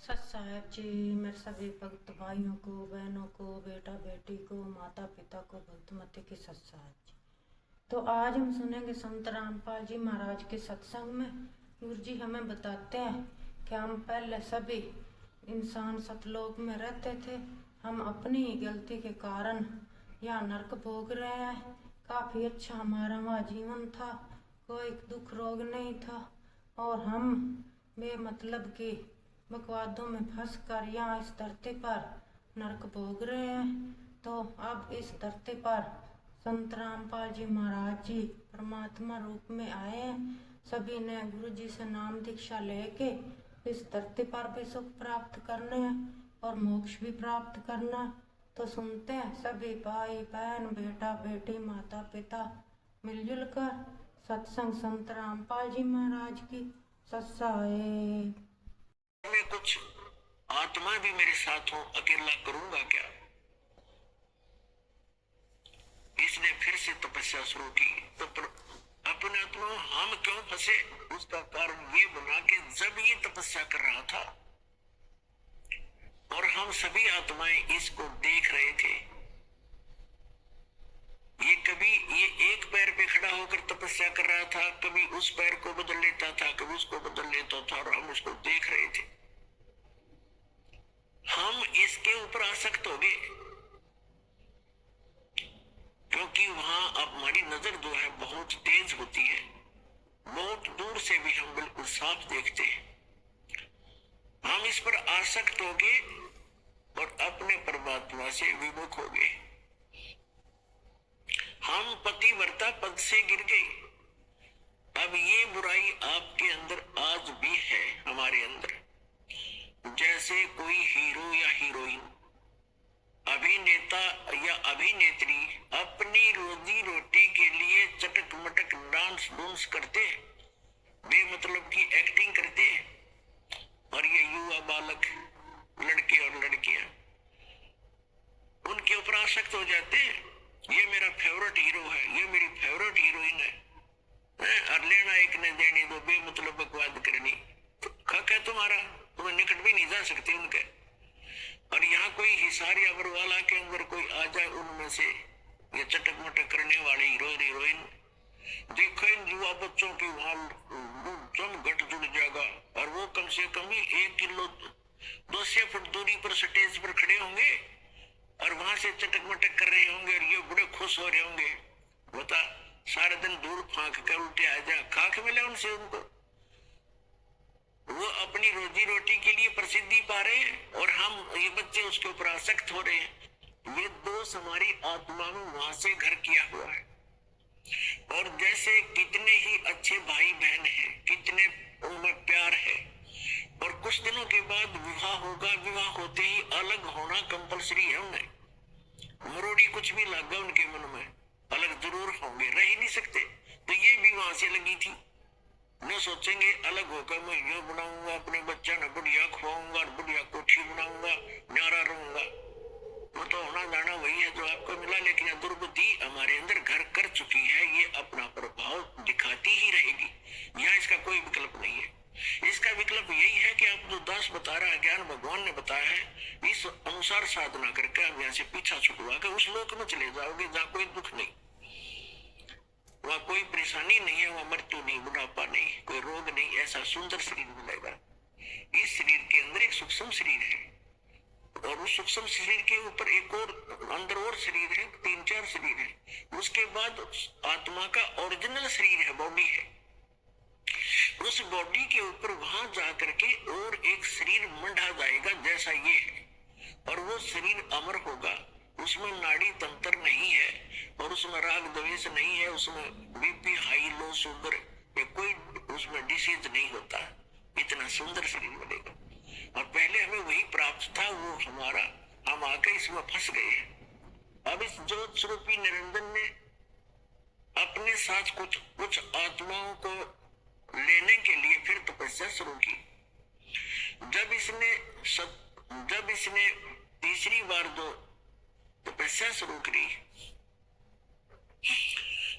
सच साहब जी, मेरे सभी भक्त भाइयों को, बहनों को, बेटा बेटी को, माता पिता को भक्तमती की सच साहब जी। तो आज हम सुनेंगे संत रामपाल जी महाराज के सत्संग में। गुरु जी हमें बताते हैं कि हम पहले सभी इंसान सतलोक में रहते थे। हम अपनी ही गलती के कारण यहाँ नरक भोग रहे हैं। काफ़ी अच्छा हमारा वहाँ जीवन था, कोई दुख रोग नहीं था, और हम बेमतलब की बकवादों में फंस कर यहाँ इस धरती पर नरक भोग रहे हैं। तो अब इस धरती पर संत रामपाल जी महाराज जी परमात्मा रूप में आए हैं। सभी ने गुरु जी से नाम दीक्षा लेके इस धरती पर भी सुख प्राप्त करने हैं और मोक्ष भी प्राप्त करना है। तो सुनते हैं सभी भाई बहन, बेटा बेटी, माता पिता मिलजुल कर सत्संग संत रामपाल जी महाराज की सत्साए। में कुछ आत्मा भी मेरे साथ हो, अकेला करूंगा क्या? इसने फिर से तपस्या शुरू की। तो अपने आत्मा हम क्यों फंसे, उसका कारण ये बना कि जब ये तपस्या कर रहा था और हम सभी आत्माएं इसको देख रहे थे, ये कभी ये एक पैर पे खड़ा होकर तपस्या कर रहा था, कभी उस पैर को बदल लेता था, कभी उसको बदल लेता था, और हम उसको देख रहे थे। हम इसके ऊपर आसक्त हो गए, क्योंकि वहां अब हमारी नजर जो है बहुत तेज होती है, बहुत दूर से भी हम बिल्कुल साफ देखते हैं। हम इस पर आसक्त हो गए और अपने परमात्मा से विमुख हो गए। हम पतिव्रता पद से गिर गए। अब ये बुराई आपके अंदर आज भी है, हमारे अंदर। जैसे कोई हीरो या हीरोइन, अभिनेता या अभिनेत्री अपनी रोजी रोटी के लिए चटक मटक डांस डूंस करते, बेमतलब की एक्टिंग करते, और ये युवा बालक लड़के और लड़कियां उनके ऊपर आसक्त हो जाते हैं। ये मेरा फेवरेट हीरो है, ये मेरी फेवरेट हीरोइन है, और लेना एक ने देनी दो, बेमतलब बकवाद करनी। हक है तुम्हारा, तुम्हें निकट भी नहीं जा सकते उनके। और यहाँ कोई हिसार या बरवाला के अंदर कोई आ जाए उनमें से, ये चटक मटक करने वाले हीरो हीरोइन, देखो इन युवा बच्चों की वहां दम घट जुड़ जाएगा, और वो कम से कम ही 1 किलो 200 फुट दूरी पर स्टेज पर खड़े होंगे और वहां से चटक मटक कर रहे होंगे, और ये बड़े खुश हो रहे होंगे। बता, सारा दिन दूर फांक कर उल्टे आ जा, खाक मिला उनसे उनको। वो अपनी रोजी रोटी के लिए प्रसिद्धि पा रहे हैं, और हम ये बच्चे उसके ऊपर आसक्त हो रहे हैं। ये दोष हमारी आत्मा में वहां से घर किया हुआ है। और जैसे कितने ही अच्छे भाई बहन हैं, कितने उनमें प्यार है, और कुछ दिनों के बाद विवाह होगा, विवाह होते ही अलग होना कंपलसरी है उन्हें। मरोड़ी कुछ भी लगा उनके मन में, अलग जरूर होंगे, रह ही नहीं सकते। तो ये भी वहां से लगी थी। न सोचेंगे अलग होकर मैं ये बनाऊंगा, अपने बच्चा न बढ़िया खुआऊंगा, बढ़िया कोठी बनाऊंगा, न्यारा रहूंगा। वो तो होना जाना वही है जो आपको मिला, लेकिन दुर्बुद्धि हमारे अंदर घर कर चुकी है, ये अपना प्रभाव दिखाती ही रहेगी। यहाँ इसका कोई विकल्प नहीं है। इसका विकल्प यही है कि आप जो दास बता रहा है, ज्ञान भगवान ने बताया है, इस अनुसार साधना करके आप यहाँ से पीछा छुड़वा कर उस लोक में चले जाओगे जहाँ कोई दुख नहीं, वहाँ कोई परेशानी नहीं है, वहाँ मृत्यु नहीं, बुढ़ापा नहीं, कोई रोग नहीं। ऐसा सुंदर शरीर मिलेगा। इस शरीर के अंदर एक सूक्ष्म शरीर है, और उस सूक्ष्म शरीर के ऊपर एक और अंदर और शरीर है, 3-4 शरीर है। उसके बाद आत्मा का ओरिजिनल शरीर है, बॉडी है। उस बॉडी के ऊपर वहां जाकर के और एक शरीर मंडा जाएगा जैसा ये है, और वो शरीर अमर होगा। उसमें नाड़ी तंत्र नहीं है, और उसमें राग द्वेष नहीं है, उसमें बीपी हाई लो शुगर या कोई उसमें डिसीज नहीं होता। इतना सुंदर शरीर मिलेगा। और पहले हमें वही प्राप्त था, वो हमारा, हम आके इसमें फंस गए हैं। अब इस ज्योत स्वरूपी निरंजन ने अपने साथ कुछ आत्माओं को लेने के लिए फिर तपस्या शुरू की। जब इसने तीसरी बार जो तपस्या शुरू करी,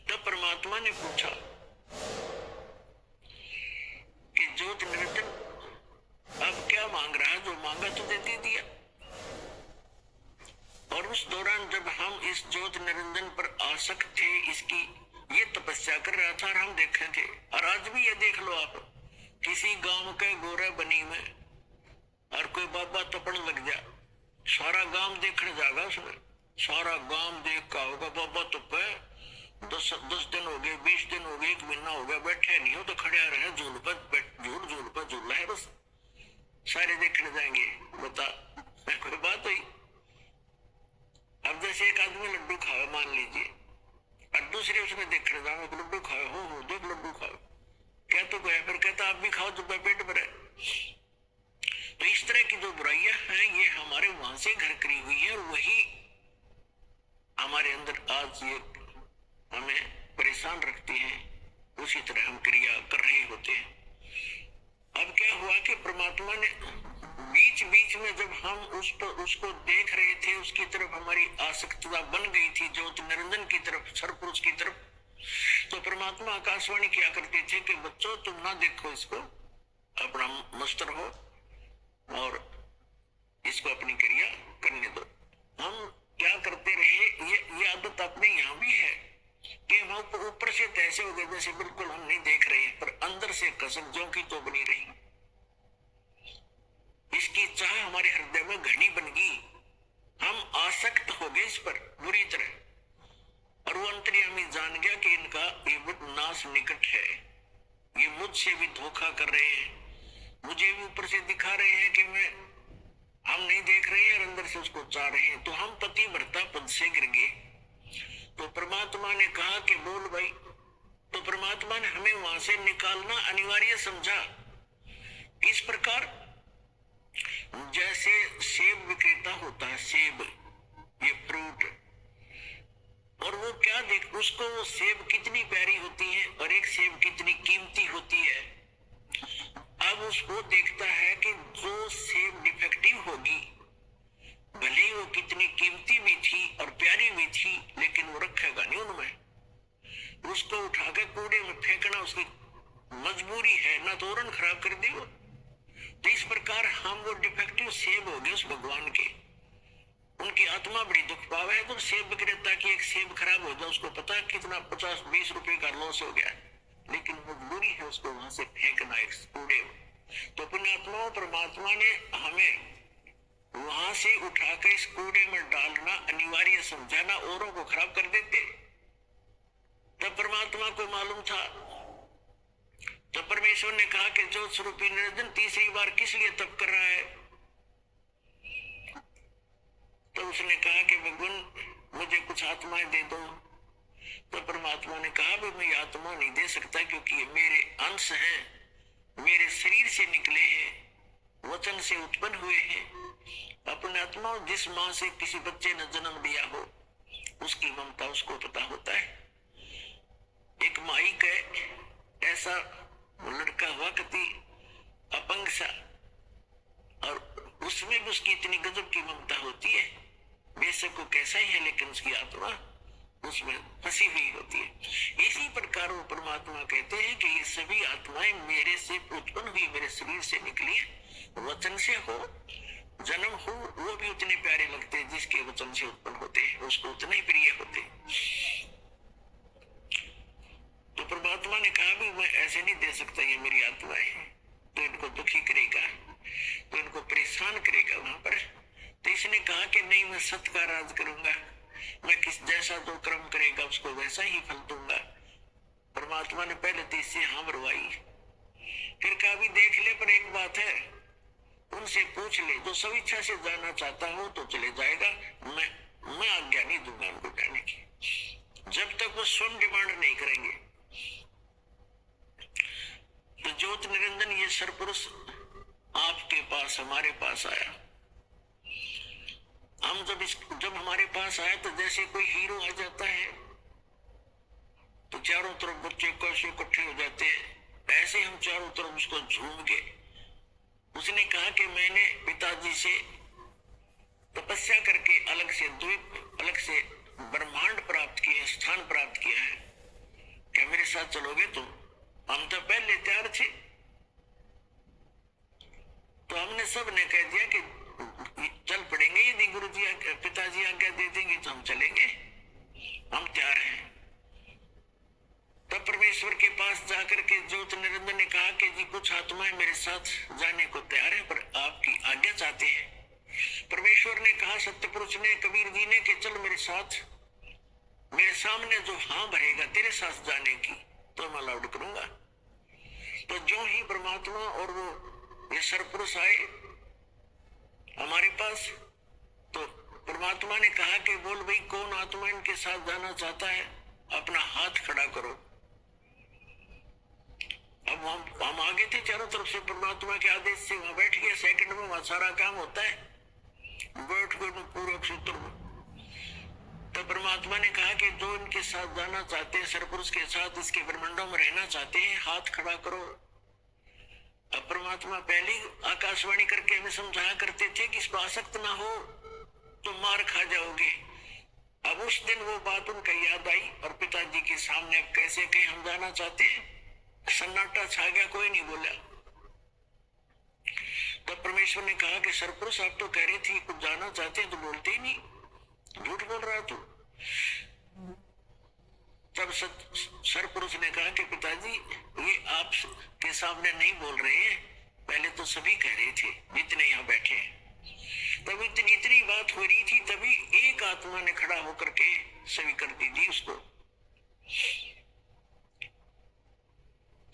तब परमात्मा ने पूछा कि ज्योत निरंजन अब क्या मांग रहा है जो मांगा तो दे दिया। और उस दौरान जब हम इस ज्योति निरंजन पर आसक्त थे, इसकी ये तपस्या कर रहा था और हम देखे थे। और आज भी ये देख लो आप, किसी गांव के गोरे बनी में और कोई बाबा तपन लग जा, सारा गांव देखने जाएगा उसमें, सारा गांव देख का होगा बाबा तुप 10 दिन हो गए, 20 दिन हो गए, 1 महीना हो गया, बैठे नहीं हो तो खड़े आ रहे हैं झूल पर झूल रहा है, बस सारे देखने जाएंगे। बता कोई बात हुई? अब जैसे एक आदमी लड्डू खाओ मान लीजिए, और दूसरे उसने देखने जाओ लड्डू खाओ, हो देख लड्डू खाओ, क्या तो गया, फिर कहता आप भी खाओ जब पेट भरे। तो इस तरह की जो बुराइयां हैं ये हमारे वहां से घर करी हुई है, और वही हमारे अंदर आज ये हमें परेशान रखती हैं, उसी तरह हम क्रिया कर रहे होते हैं। अब क्या हुआ कि परमात्मा ने बीच बीच में जब हम उसको देख रहे थे, उसकी तरफ हमारी आसक्तता बन गई थी, ज्योति निरंजन की तरफ, सरपुरुष की तरफ, तो परमात्मा आकाशवाणी किया करते थे कि बच्चों तुम ना देखो इसको, अपना मस्त रहो और इसको अपनी क्रिया करने दो। हम क्या करते रहे, ये आदत अपने यहाँ भी है कि हम ऊपर से तैसे हो गए जैसे बिल्कुल हम नहीं देख रहे, पर अंदर से कसम जो की तो बनी रही। इसकी चाह हमारे हृदय में घनी बन गई, हम आसक्त हो गए इस पर बुरी तरह, और वो अंतर्यामी जान गया कि इनका ये नाश निकट है, ये मुझसे भी धोखा कर रहे हैं, मुझे भी ऊपर से दिखा रहे हैं कि हम नहीं देख रहे हैं और अंदर से उसको चाह रहे हैं। तो हम पति भरता पद से गिर गए। तो परमात्मा ने कहा कि बोल भाई, तो परमात्मा ने हमें वहां से निकालना अनिवार्य समझा। इस प्रकार जैसे सेब विक्रेता होता है, सेब ये फ्रूट, और वो क्या देख, उसको वो सेब कितनी प्यारी होती है और एक सेब कितनी कीमती होती है। अब उसको देखता है कि जो सेब डिफेक्टिव होगी, भले ही वो कितनी कीमती भी थी और प्यारी भी थी, लेकिन वो रखेगा नहीं उनमें, उसको उठा के कूड़े में फेंकना उसकी मजबूरी है, ना तो औरन खराब कर दी वो। तो इस प्रकार हम वो डिफेक्टिव सेब हो गए उस भगवान के, उनकी आत्मा बड़ी दुख पावे है। तो सेब विक्रेता की एक सेब खराब हो जाए, उसको पता है कितना 50-20 रुपए का लॉस हो गया, लेकिन मजबूरी है उसको वहां से फेंकना एक कूड़े में। तो पुण्यात्मा परमात्मा ने हमें वहां से उठाकर इस कूड़े में डालना अनिवार्य समझा, ना औरों को खराब कर देते। तब परमात्मा को मालूम था, तो परमेश्वर ने कहा कि जो स्वरूपी निरंजन तीसरी बार किस लिए तप कर रहा है? तो उसने कहा कि भगवान मुझे कुछ आत्माएं दे दो। तो परमात्मा ने कहा भी मैं आत्मा नहीं दे सकता, क्योंकि ये मेरे अंश हैं, मेरे शरीर से निकले हैं, वचन से उत्पन्न हुए हैं। अपने आत्मा जिस माँ से किसी बच्चे ने जन्म दिया हो, उसकी ममता उसको पता होता है। एक माई का ऐसा लड़का हुआ कति अपंग सा, और उसमें भी उसकी इतनी गजब की ममता होती है, बेशक वो कैसा ही है लेकिन उसकी आत्मा उसमें फंसी हुई होती है। इसी प्रकार वो परमात्मा कहते हैं कि ये सभी आत्माएं मेरे से उत्पन्न हुई, मेरे शरीर से निकली, वचन से हो, जन्म हो, वो भी उतने प्यारे लगते हैं जिसके वचन से उत्पन्न होते हैं, उसको उतने ही प्रिय होते हैं। तो परमात्मा ने कहा भी मैं ऐसे नहीं दे सकता, ये मेरी आत्मा है, तो इनको दुखी करेगा, तो इनको परेशान करेगा वहां पर। तो इसने कहा कि नहीं, मैं सत्य का राज करूंगा, मैं किस जैसा जो कर्म करेगा उसको वैसा ही फल दूंगा। परमात्मा ने पहले तो इससे हाँ भरवाई, फिर कहा भी देख ले, पर एक बात है, उनसे पूछ ले, जो सब इच्छा से जाना चाहता हो तो चले जाएगा, मैं आज्ञा नहीं दूंगा उनको जाने की, जब तक वो स्वयं डिमांड नहीं करेंगे। तो ज्योति निरंजन ये सरपुरुष आपके पास, हमारे पास आया। हम जब हमारे पास आया तो जैसे कोई हीरो आ जाता है तो चारों तरफ बच्चे कैसे इकट्ठे हो जाते हैं, ऐसे हम चारों तरफ उसको झूम के, उसने कहा कि मैंने पिताजी से तपस्या करके अलग से द्वीप, अलग से ब्रह्मांड प्राप्त किए, स्थान प्राप्त किया है, क्या मेरे साथ चलोगे तुम? हम तो पहले तैयार थे। तो हमने सब ने कह दिया कि चल पड़ेंगे, यदि गुरु जी पिताजी आज्ञा दे देंगे तो हम चलेंगे, हम तैयार हैं। तब परमेश्वर के पास जाकर के ज्योत निरंजन ने कहा कि जी कुछ आत्माएं मेरे साथ जाने को तैयार है, पर आपकी आज्ञा चाहते हैं। परमेश्वर ने कहा, सत्यपुरुष ने, कबीर जी ने, कि चल मेरे साथ, मेरे सामने जो हाँ भरेगा तेरे साथ जाने की तो मैं अलाउड करूंगा। तो जो ही परमात्मा और वो ये सरपुरुष आए हमारे पास, तो परमात्मा ने कहा कि बोल भाई कौन आत्मा इनके साथ जाना चाहता है, अपना हाथ खड़ा करो। अब हम आगे थे, चारों तरफ से परमात्मा के आदेश से वहां बैठ गए। सेकंड में वहां सारा काम होता है, बैठ गए पूर्व सूत्र में। तो परमात्मा ने कहा कि जो इनके साथ जाना चाहते हैं, सरपुरुष के साथ इसके ब्रह्मांडों में रहना चाहते हैं, हाथ खड़ा करो। अब परमात्मा पहले आकाशवाणी करके हमें समझाया करते थे कि इस पर आसक्त ना हो तो मार खा जाओगे। अब उस दिन वो बात उनका याद आई और पिताजी के सामने अब कैसे कहें हम जाना चाहते हैं। सन्नाटा छा गया, कोई नहीं बोला। तब परमेश्वर ने कहा कि सरपुरुष आप तो कह रही थी कुछ जाना चाहते हैं तो बोलते ही नहीं, झूठ बोल रहा तू। तब सरपुरुष ने कहा कि पिताजी ये आप के सामने नहीं बोल रहे हैं, पहले तो सभी कह रहे थे जितने यहाँ बैठे हैं। तब इतनी बात हो रही थी, तभी एक आत्मा ने खड़ा होकर के स्वीकृति दी उसको।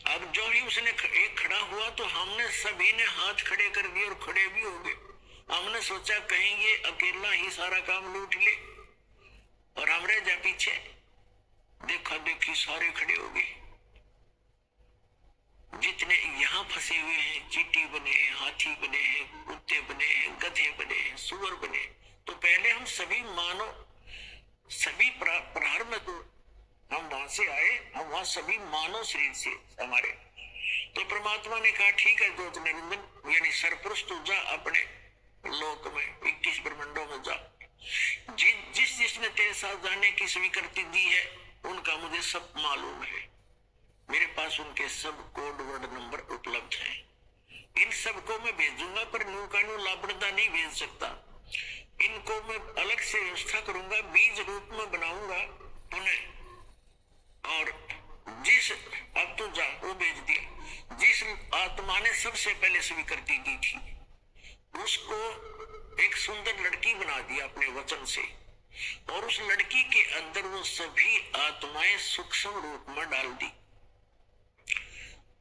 अब जो ही उसने एक खड़ा हुआ तो हमने सभी ने हाथ खड़े कर दिए और खड़े भी हो गए। हमने सोचा कहीं ये अकेला ही सारा काम लूट ले और हम रह जा पीछे। देखा देखी सारे खड़े हो गए, जितने यहाँ फंसे हुए हैं, चींटी बने हैं, हाथी बने हैं, कुत्ते बने हैं, गधे बने हैं, सुअर बने। तो पहले हम सभी मानो, सभी प्रहार में तो हम वहां से आए, हम वहां सभी मानव शरीर से हमारे। तो परमात्मा ने कहा ठीक है ज्योत निरंजन यानी सरपुरुष तू जा अपने लोक में, 21 ब्रह्मांडों में जा। जिसने तेरे साथ जाने की स्वीकृति दी है उनका मुझे सब मालूम है, मेरे पास उनके सब कोड वर्ड नंबर उपलब्ध हैं। इन सबको मैं भेजूंगा, पर नू का नू लापड़दा नहीं भेज सकता। इनको मैं अलग से व्यवस्था करूंगा, बीज रूप में बनाऊंगा पुनः। और जिस अब तो जा वो भेज दिया, जिस आत्मा ने सबसे पहले स्वीकृति दी थी उसको एक सुंदर लड़की बना दिया अपने वचन से, और उस लड़की के अंदर वो सभी आत्माएं सूक्ष्म रूप में डाल दी।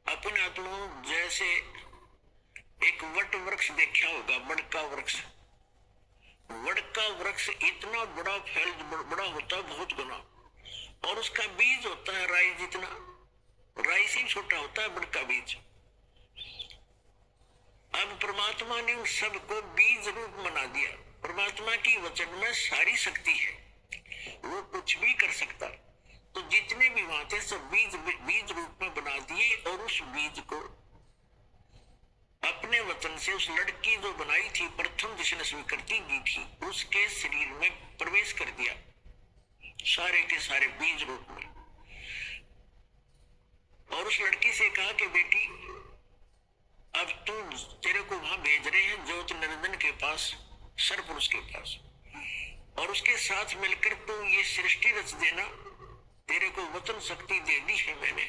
अपने आत्माओं जैसे एक वट वृक्ष देखा होगा, बड़का वृक्ष, बड़का वृक्ष इतना बड़ा फैल बड़ा होता है बहुत गुना, और उसका बीज होता है राई जितना, राई से छोटा होता है बड़का बीज। अब परमात्मा ने उन सबको बीज रूप बना दिया। परमात्मा की वचन में सारी शक्ति है, वो कुछ भी कर सकता। तो जितने भी वहां थे सब बीज रूप में बना दिए, और उस बीज को अपने वचन से उस लड़की जो बनाई थी प्रथम जिसने स्वीकृति दी थी उसके शरीर में प्रवेश कर दिया, सारे के सारे बीज रूप में। और उस लड़की से कहा कि बेटी अब तू, तेरे को वहां भेज रहे हैं ज्योत निरंजन के पास, सरपुरुष के पास, और उसके साथ मिलकर तू ये सृष्टि रच देना। तेरे को वचन शक्ति दे दी है मैंने।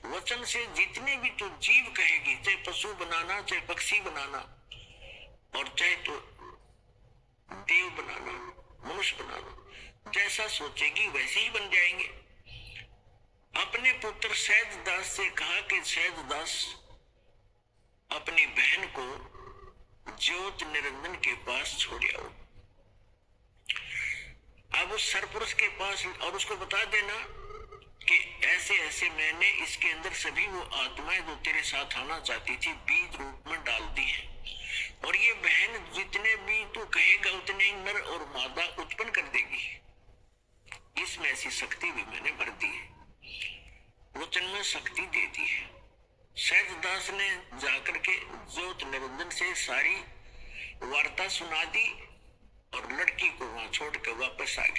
वचन से जितने भी तू जीव कहेगी, चाहे पशु बनाना, चाहे पक्षी बनाना, और चाहे तो देव बनाना, मनुष्य बनाना, जैसा सोचेगी वैसे ही बन जाएंगे। अपने पुत्र सहज दास से कहा कि सहज दास अपनी बहन को ज्योत निरंजन के पास छोड़ आओ। अब उस सरपुरुष के पास, और उसको बता देना कि ऐसे ऐसे मैंने इसके अंदर सभी वो आत्माएं जो तेरे साथ आना चाहती थी बीज रूप में डाल दी है, और ये बहन जितने भी तू कहेगा उतने ही नर और मादा उत्पन्न कर देगी। इसमें ऐसी शक्ति भी मैंने भर दी है, वचन में शक्ति दे दी है। सहजदास ने जाकर के ज्योत निरंजन से सारी वार्ता सुना दी और लड़की को वहां छोड़कर वापस आ गया।